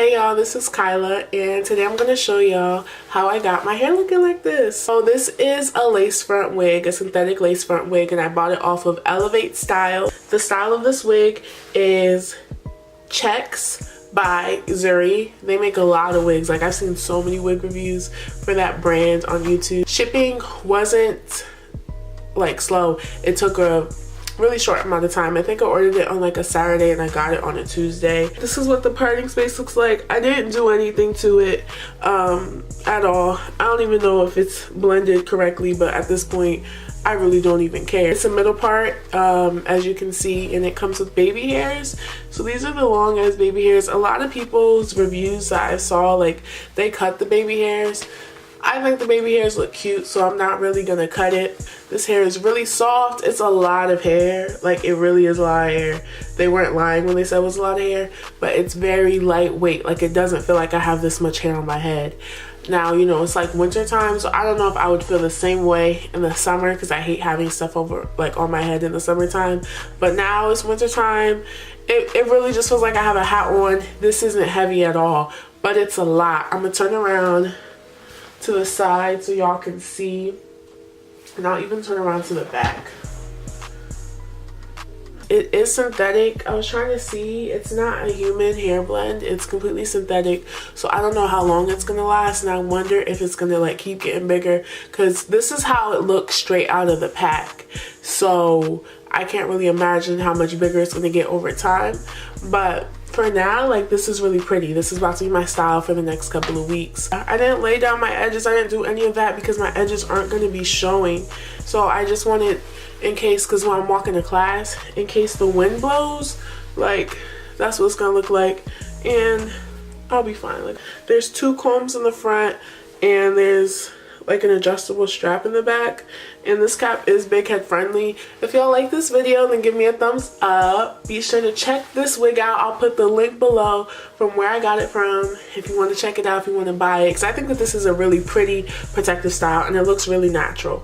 Hey y'all, this is Kyla, and today I'm going to show y'all how I got my hair looking like this. So this is a lace front wig, a synthetic lace front wig, and I bought it off of Elevate Style. The style of this wig is Chex by Zury. They make a lot of wigs. Like, I've seen so many wig reviews for that brand on YouTube. Shipping wasn't like slow. It took a really short amount of time. I think I ordered it on like a Saturday and I got it on a Tuesday. This is what the parting space looks like. I didn't do anything to it at all. I don't even know if it's blended correctly, but at this point I really don't even care. It's a middle part, as you can see, and it comes with baby hairs. So these are the long ass baby hairs. A lot of people's reviews that I saw, like, they cut the baby hairs. I think the baby hairs look cute, so I'm not really gonna cut it. This hair is really soft. It's a lot of hair. Like, it really is a lot of hair. They weren't lying when they said it was a lot of hair, but it's very lightweight. Like, it doesn't feel like I have this much hair on my head. Now, you know, it's like winter time, so I don't know if I would feel the same way in the summer, because I hate having stuff over, like, on my head in the summertime. But now it's winter time. It really just feels like I have a hat on. This isn't heavy at all, but it's a lot. I'm gonna turn around to the side so y'all can see, and I'll even turn around to the back. It is synthetic. I was trying to see, it's not a human hair blend, it's completely synthetic, so I don't know how long it's gonna last, and I wonder if it's gonna like keep getting bigger, because this is how it looks straight out of the pack, so I can't really imagine how much bigger it's gonna get over time. But for now, like, this is really pretty. This is about to be my style for the next couple of weeks. I didn't lay down my edges. I didn't do any of that because my edges aren't going to be showing. So I just wanted, in case, because when I'm walking to class, in case the wind blows, like, that's what it's going to look like. And I'll be fine. Like, there's two combs in the front, and there's like an adjustable strap in the back, and this cap is big head friendly. If y'all like this video, then give me a thumbs up. Be sure to check this wig out. I'll put the link below from where I got it from if you want to check it out, if you want to buy it, because I think that this is a really pretty protective style and it looks really natural.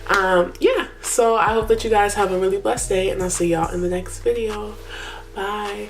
Yeah, so I hope that you guys have a really blessed day, and I'll see y'all in the next video. Bye.